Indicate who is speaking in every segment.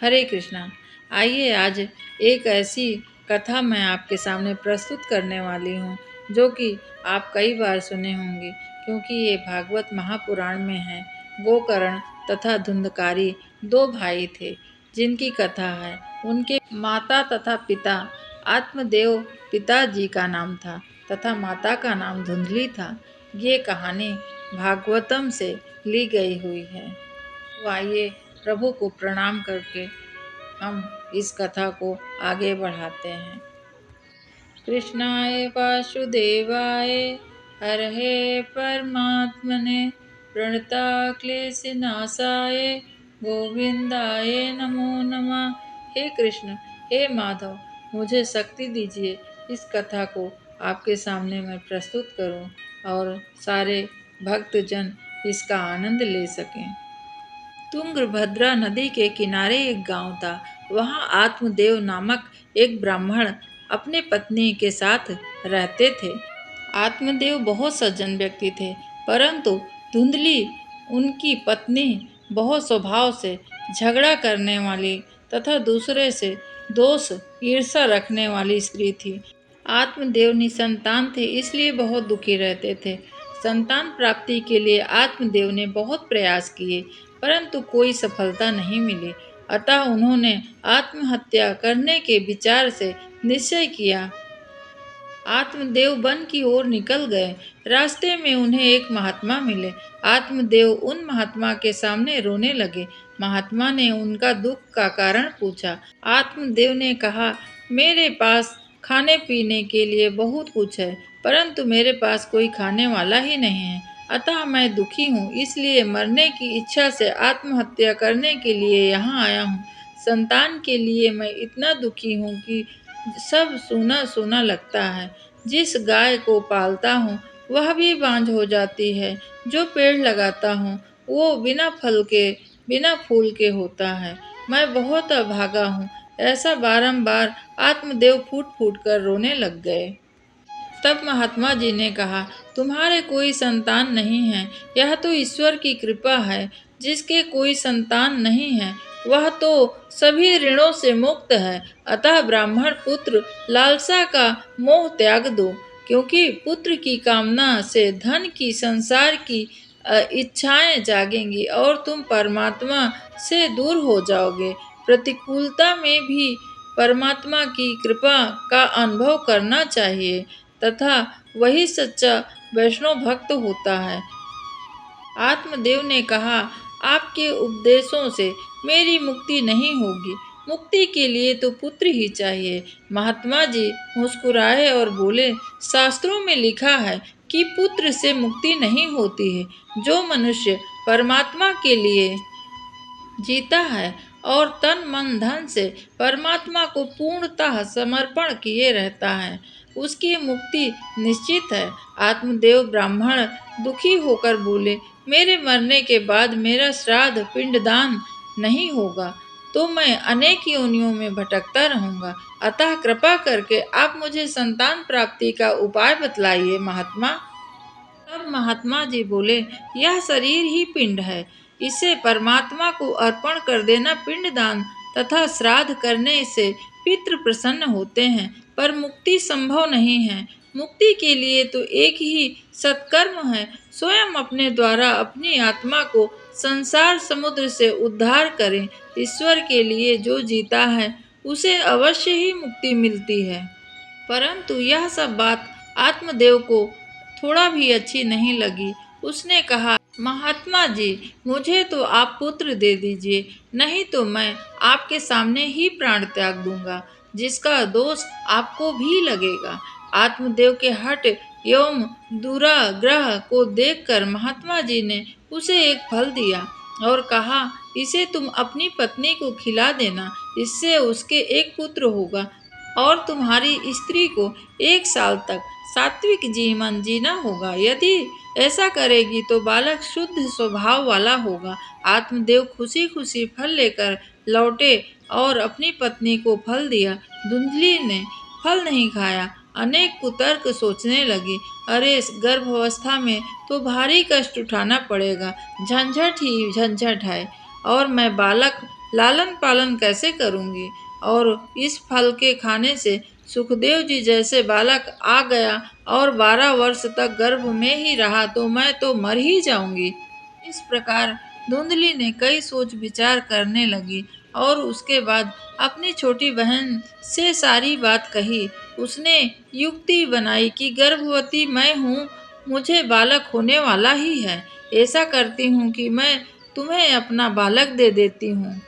Speaker 1: हरे कृष्णा। आइए आज एक ऐसी कथा मैं आपके सामने प्रस्तुत करने वाली हूँ जो कि आप कई बार सुने होंगे, क्योंकि ये भागवत महापुराण में है। गोकर्ण तथा धुंधकारी दो भाई थे जिनकी कथा है। उनके माता तथा पिता आत्मदेव पिताजी का नाम था तथा माता का नाम धुंधली था। ये कहानी भागवतम से ली गई हुई है। तो आइए प्रभु को प्रणाम करके हम इस कथा को आगे बढ़ाते हैं। कृष्णाय वासुदेवाय हरहे परमात्मने प्रणताक्लेशनाशाय गोविंदाय नमो नमः। हे कृष्ण, हे माधव, मुझे शक्ति दीजिए इस कथा को आपके सामने मैं प्रस्तुत करूं और सारे भक्तजन इसका आनंद ले सकें। तुंगभद्रा नदी के किनारे एक गांव था। वहां आत्मदेव नामक एक ब्राह्मण अपने पत्नी के साथ रहते थे। आत्मदेव बहुत सज्जन व्यक्ति थे, परंतु धुंधली उनकी पत्नी बहुत स्वभाव से झगड़ा करने वाली तथा दूसरे से दोष ईर्ष्या रखने वाली स्त्री थी। आत्मदेव निसंतान थे, इसलिए बहुत दुखी रहते थे। संतान प्राप्ति के लिए आत्मदेव ने बहुत प्रयास किए, परंतु कोई सफलता नहीं मिली। अतः उन्होंने आत्महत्या करने के विचार से निश्चय किया। आत्मदेव वन की ओर निकल गए। रास्ते में उन्हें एक महात्मा मिले। आत्मदेव उन महात्मा के सामने रोने लगे। महात्मा ने उनका दुख का कारण पूछा। आत्मदेव ने कहा, मेरे पास खाने पीने के लिए बहुत कुछ है, परंतु मेरे पास कोई खाने वाला ही नहीं है। अतः मैं दुखी हूँ, इसलिए मरने की इच्छा से आत्महत्या करने के लिए यहाँ आया हूँ। संतान के लिए मैं इतना दुखी हूँ कि सब सूना सूना लगता है। जिस गाय को पालता हूँ वह भी बांझ हो जाती है। जो पेड़ लगाता हूँ वो बिना फल के बिना फूल के होता है। मैं बहुत अभागा हूँ। ऐसा बारंबार आत्मदेव फूट फूट कर रोने लग गए। तब महात्मा जी ने कहा, तुम्हारे कोई संतान नहीं है, यह तो ईश्वर की कृपा है। जिसके कोई संतान नहीं है वह तो सभी ऋणों से मुक्त है। अतः ब्राह्मण पुत्र लालसा का मोह त्याग दो, क्योंकि पुत्र की कामना से धन की संसार की इच्छाएं जागेंगी और तुम परमात्मा से दूर हो जाओगे। प्रतिकूलता में भी परमात्मा की कृपा का अनुभव करना चाहिए तथा वही सच्चा वैष्णव भक्त होता है। आत्मदेव ने कहा, आपके उपदेशों से मेरी मुक्ति नहीं होगी। मुक्ति के लिए तो पुत्र ही चाहिए। महात्मा जी मुस्कुराए और बोले, शास्त्रों में लिखा है कि पुत्र से मुक्ति नहीं होती है। जो मनुष्य परमात्मा के लिए जीता है और तन मन धन से परमात्मा को पूर्णतः समर्पण किए रहता है, उसकी मुक्ति निश्चित है। आत्मदेव ब्राह्मण दुखी होकर बोले, मेरे मरने के बाद मेरा श्राद्ध पिंडदान नहीं होगा तो मैं अनेक योनियों में भटकता रहूंगा। अतः कृपा करके आप मुझे संतान प्राप्ति का उपाय बतलाइए महात्मा। तब महात्मा जी बोले, यह शरीर ही पिंड है, इसे परमात्मा को अर्पण कर देना पिंडदान तथा श्राद्ध करने से पितृ प्रसन्न होते हैं, पर मुक्ति संभव नहीं है। मुक्ति के लिए तो एक ही सत्कर्म है, स्वयं अपने द्वारा अपनी आत्मा को संसार समुद्र से उद्धार करें। ईश्वर के लिए जो जीता है उसे अवश्य ही मुक्ति मिलती है। परंतु यह सब बात आत्मदेव को थोड़ा भी अच्छी नहीं लगी। उसने कहा, महात्मा जी, मुझे तो आप पुत्र दे दीजिए, नहीं तो मैं आपके सामने ही प्राण त्याग दूंगा, जिसका दोष आपको भी लगेगा। आत्मदेव के हठ एवं दुराग्रह को देखकर महात्मा जी ने उसे एक फल दिया और कहा, इसे तुम अपनी पत्नी को खिला देना, इससे उसके एक पुत्र होगा और तुम्हारी स्त्री को 1 साल तक सात्विक जीवन जीना होगा। यदि ऐसा करेगी तो बालक शुद्ध स्वभाव वाला होगा। आत्मदेव खुशी खुशी फल लेकर लौटे और अपनी पत्नी को फल दिया। धुंधली ने फल नहीं खाया। अनेक कुतर्क सोचने लगी, अरे इस गर्भावस्था में तो भारी कष्ट उठाना पड़ेगा, झंझट ही झंझट है और मैं बालक लालन पालन कैसे करूंगी? और इस फल के खाने से सुखदेव जी जैसे बालक आ गया और 12 वर्ष तक गर्भ में ही रहा तो मैं तो मर ही जाऊंगी। इस प्रकार धुंधली ने कई सोच विचार करने लगी और उसके बाद अपनी छोटी बहन से सारी बात कही। उसने युक्ति बनाई कि गर्भवती मैं हूँ, मुझे बालक होने वाला ही है। ऐसा करती हूँ कि मैं तुम्हें अपना बालक दे देती हूँ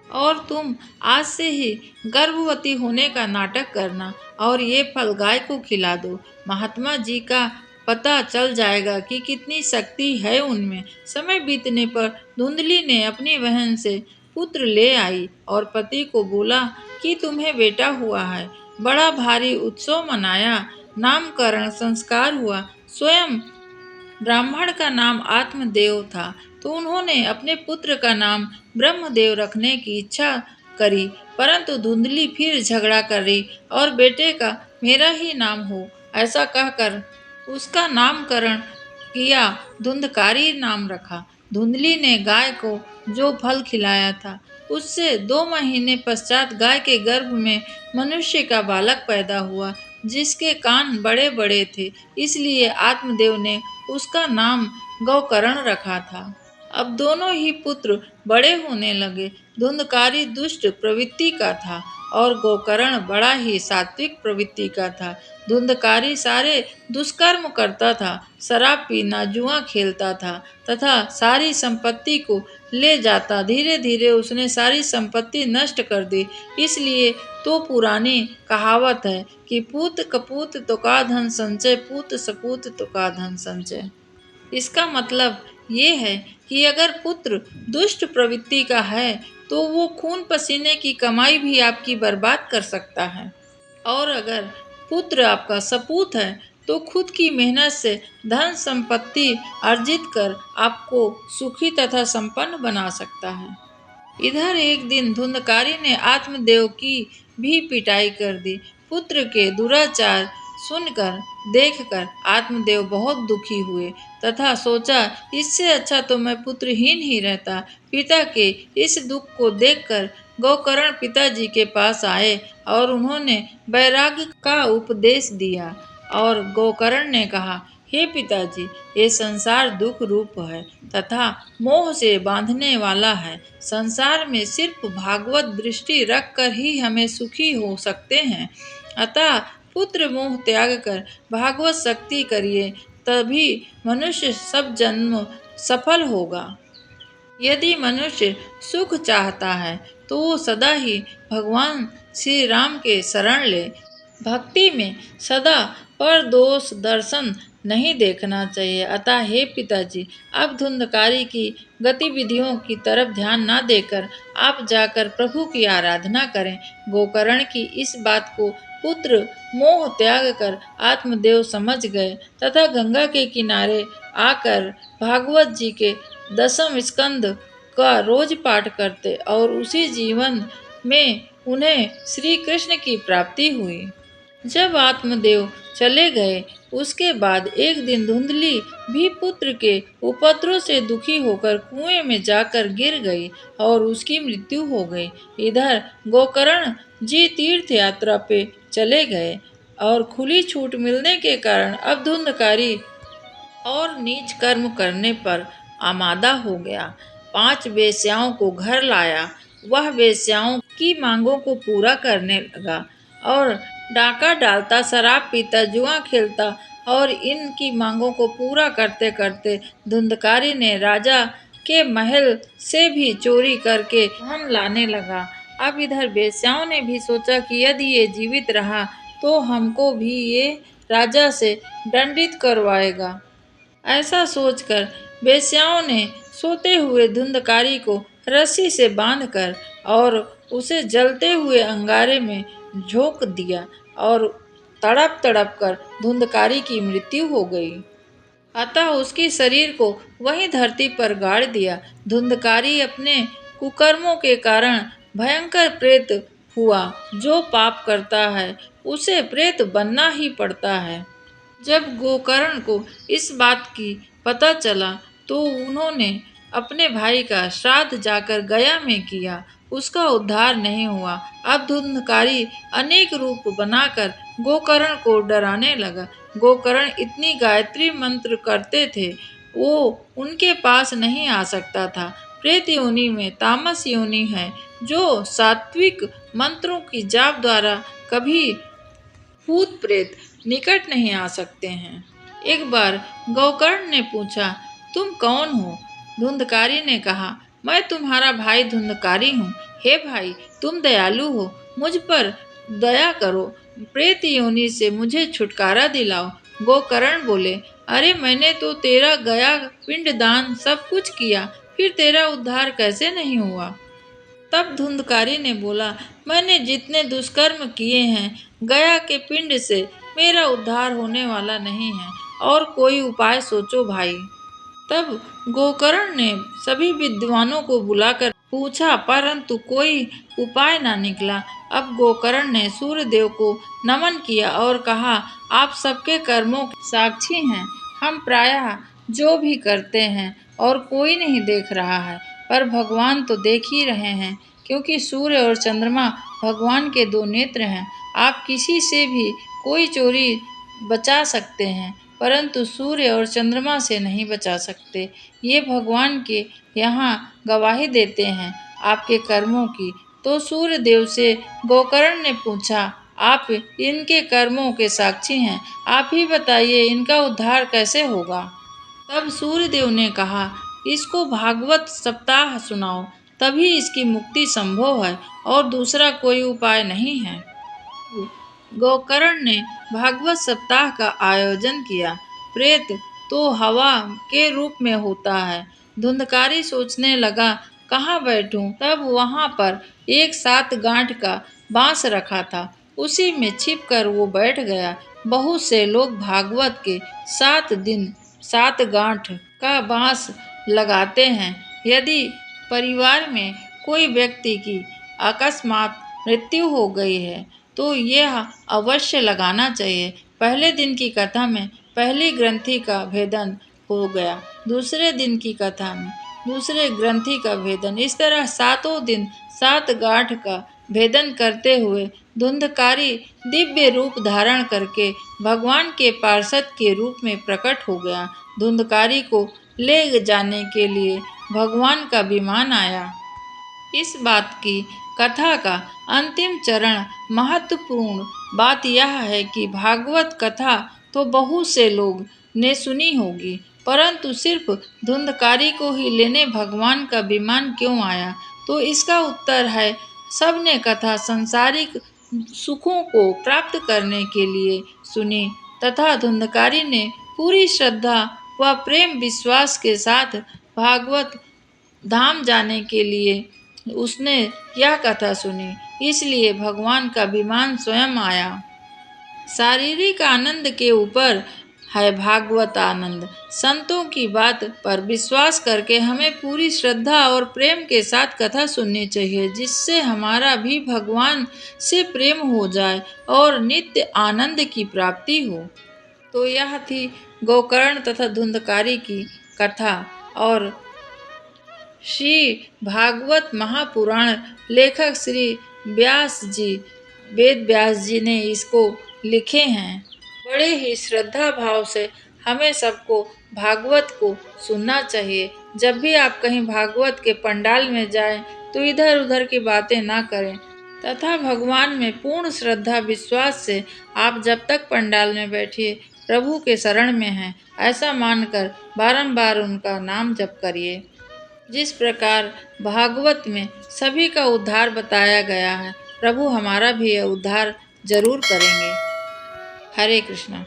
Speaker 1: और तुम आज से ही गर्भवती होने का नाटक करना और ये फल गाय को खिला दो। महात्मा जी का पता चल जाएगा कि कितनी शक्ति है उनमें। समय बीतने पर धुंधली ने अपनी बहन से पुत्र ले आई और पति को बोला कि तुम्हें बेटा हुआ है। बड़ा भारी उत्सव मनाया, नामकरण संस्कार हुआ। स्वयं ब्राह्मण का नाम आत्मदेव था, तो उन्होंने अपने पुत्र का नाम ब्रह्मदेव रखने की इच्छा करी, परंतु धुंधली फिर झगड़ा करी और बेटे का मेरा ही नाम हो ऐसा कहकर उसका नामकरण किया, धुंधकारी नाम रखा। धुंधली ने गाय को जो फल खिलाया था उससे 2 महीने पश्चात गाय के गर्भ में मनुष्य का बालक पैदा हुआ, जिसके कान बड़े बड़े थे, इसलिए आत्मदेव ने उसका नाम गौकर्ण रखा था। अब दोनों ही पुत्र बड़े होने लगे। धुंधकारी दुष्ट प्रवृत्ति का था और गोकर्ण बड़ा ही सात्विक प्रवृत्ति का था। धुंधकारी सारे दुष्कर्म करता था, शराब पीना, जुआ खेलता था तथा सारी संपत्ति को ले जाता। धीरे धीरे उसने सारी संपत्ति नष्ट कर दी। इसलिए तो पुरानी कहावत है कि पूत कपूत तो का धन संचय, पूत सपूत तो का धन संचय। इसका मतलब ये है कि अगर पुत्र दुष्ट प्रवृत्ति का है तो वो खून पसीने की कमाई भी आपकी बर्बाद कर सकता है, और अगर पुत्र आपका सपूत है तो खुद की मेहनत से धन संपत्ति अर्जित कर आपको सुखी तथा संपन्न बना सकता है। इधर एक दिन धुंधकारी ने आत्मदेव की भी पिटाई कर दी। पुत्र के दुराचार सुनकर देखकर आत्मदेव बहुत दुखी हुए तथा सोचा, इससे अच्छा तो मैं पुत्रहीन ही रहता। पिता के इस दुख को देखकर गोकर्ण पिताजी के पास आए और उन्होंने वैराग्य का उपदेश दिया। और गोकर्ण ने कहा, हे पिताजी, ये संसार दुख रूप है तथा मोह से बांधने वाला है। संसार में सिर्फ भागवत दृष्टि रखकर ही हमें सुखी हो सकते हैं। अतः पुत्र मोह त्याग कर भागवत शक्ति करिए, तभी मनुष्य सब जन्म सफल होगा। यदि मनुष्य सुख चाहता है तो वो सदा ही भगवान श्री राम के शरण ले। भक्ति में सदा पर दोष दर्शन नहीं देखना चाहिए। अतः हे पिताजी, अब धुंधकारी की गतिविधियों की तरफ ध्यान न देकर आप जाकर प्रभु की आराधना करें। गोकर्ण की इस बात को पुत्र मोह त्याग कर आत्मदेव समझ गए तथा गंगा के किनारे आकर भागवत जी के 10वें स्कंद का रोज पाठ करते और उसी जीवन में उन्हें श्री कृष्ण की प्राप्ति हुई। जब आत्मदेव चले गए उसके बाद एक दिन धुंधली भी पुत्र के उपद्रव से दुखी होकर कुएं में जाकर गिर गई और उसकी मृत्यु हो गई। इधर गोकर्ण जी तीर्थ यात्रा पे चले गए और खुली छूट मिलने के कारण अब धुंधकारी और नीच कर्म करने पर आमादा हो गया। 5 वेश्याओं को घर लाया। वह वेश्याओं की मांगों को पूरा करने लगा और डाका डालता, शराब पीता, जुआ खेलता और इनकी मांगों को पूरा करते करते धुंधकारी ने राजा के महल से भी चोरी करके धन लाने लगा। अब इधर वेश्याओं ने भी सोचा कि यदि ये जीवित रहा तो हमको भी ये राजा से दंडित करवाएगा। ऐसा सोचकर वेश्याओं ने सोते हुए धुंधकारी को रस्सी से बांधकर और उसे जलते हुए अंगारे में झोंक दिया और तड़प तड़प कर धुंधकारी की मृत्यु हो गई। अतः उसकी शरीर को वहीं धरती पर गाड़ दिया। धुंधकारी अपने कुकर्मों के कारण भयंकर प्रेत हुआ। जो पाप करता है उसे प्रेत बनना ही पड़ता है। जब गोकर्ण को इस बात की पता चला तो उन्होंने अपने भाई का श्राद्ध जाकर गया में किया, उसका उद्धार नहीं हुआ। अब धुंधकारी अनेक रूप बनाकर गोकर्ण को डराने लगा। गोकर्ण इतनी गायत्री मंत्र करते थे, वो उनके पास नहीं आ सकता था। प्रेत योनि में तामस योनि है, जो सात्विक मंत्रों की जाप द्वारा कभी भूत प्रेत निकट नहीं आ सकते हैं। एक बार गोकर्ण ने पूछा, तुम कौन हो? धुंधकारी ने कहा, मैं तुम्हारा भाई धुंधकारी हूँ। हे भाई, तुम दयालु हो, मुझ पर दया करो, प्रेत योनि से मुझे छुटकारा दिलाओ। गोकर्ण बोले, अरे मैंने तो तेरा गया पिंडदान सब कुछ किया, फिर तेरा उद्धार कैसे नहीं हुआ? तब धुंधकारी ने बोला, मैंने जितने दुष्कर्म किए हैं, गया के पिंड से मेरा उद्धार होने वाला नहीं है, और कोई उपाय सोचो भाई। तब गोकर्ण ने सभी विद्वानों को बुलाकर पूछा, परंतु कोई उपाय न निकला। अब गोकर्ण ने सूर्यदेव को नमन किया और कहा, आप सबके कर्मों के साक्षी हैं। हम प्रायः जो भी करते हैं और कोई नहीं देख रहा है, पर भगवान तो देख ही रहे हैं, क्योंकि सूर्य और चंद्रमा भगवान के दो नेत्र हैं। आप किसी से भी कोई चोरी बचा सकते हैं, परंतु सूर्य और चंद्रमा से नहीं बचा सकते। ये भगवान के यहाँ गवाही देते हैं आपके कर्मों की। तो सूर्य देव से गोकर्ण ने पूछा, आप इनके कर्मों के साक्षी हैं, आप ही बताइए इनका उद्धार कैसे होगा? तब सूर्यदेव ने कहा, इसको भागवत सप्ताह सुनाओ, तभी इसकी मुक्ति संभव है, और दूसरा कोई उपाय नहीं है। गोकर्ण ने भागवत सप्ताह का आयोजन किया। प्रेत तो हवा के रूप में होता है। धुंधकारी सोचने लगा, कहाँ बैठूं? तब वहां पर एक 7 गांठ का बांस रखा था, उसी में छिपकर वो बैठ गया। बहुत से लोग भागवत के 7 दिन 7 गांठ का बांस लगाते हैं। यदि परिवार में कोई व्यक्ति की अकस्मात मृत्यु हो गई है, तो यह अवश्य लगाना चाहिए। पहले दिन की कथा में पहली ग्रंथि का भेदन हो गया, दूसरे दिन की कथा में दूसरे ग्रंथि का भेदन, इस तरह 7 दिन 7 गांठ का भेदन करते हुए धुंधकारी दिव्य रूप धारण करके भगवान के पार्षद के रूप में प्रकट हो गया। धुंधकारी को ले जाने के लिए भगवान का विमान आया। इस बात की कथा का अंतिम चरण महत्वपूर्ण बात यह है कि भागवत कथा तो बहुत से लोग ने सुनी होगी, परंतु सिर्फ धुंधकारी को ही लेने भगवान का विमान क्यों आया? तो इसका उत्तर है, सबने कथा सांसारिक सुखों को प्राप्त करने के लिए सुनी, तथा धुंधकारी ने पूरी श्रद्धा व प्रेम विश्वास के साथ भागवत धाम जाने के लिए उसने यह कथा सुनी, इसलिए भगवान का विमान स्वयं आया। शारीरिक आनंद के ऊपर है भागवत आनंद। संतों की बात पर विश्वास करके हमें पूरी श्रद्धा और प्रेम के साथ कथा सुननी चाहिए, जिससे हमारा भी भगवान से प्रेम हो जाए और नित्य आनंद की प्राप्ति हो। तो यह थी गोकर्ण तथा धुंधकारी की कथा, और श्री भागवत महापुराण लेखक श्री व्यास जी, वेद व्यास जी ने इसको लिखे हैं। बड़े ही श्रद्धा भाव से हमें सबको भागवत को सुनना चाहिए। जब भी आप कहीं भागवत के पंडाल में जाएं, तो इधर उधर की बातें ना करें, तथा भगवान में पूर्ण श्रद्धा विश्वास से आप जब तक पंडाल में बैठिए प्रभु के शरण में हैं, ऐसा मानकर बारंबार उनका नाम जप करिए। जिस प्रकार भागवत में सभी का उद्धार बताया गया है, प्रभु हमारा भी उद्धार जरूर करेंगे। हरे कृष्णा।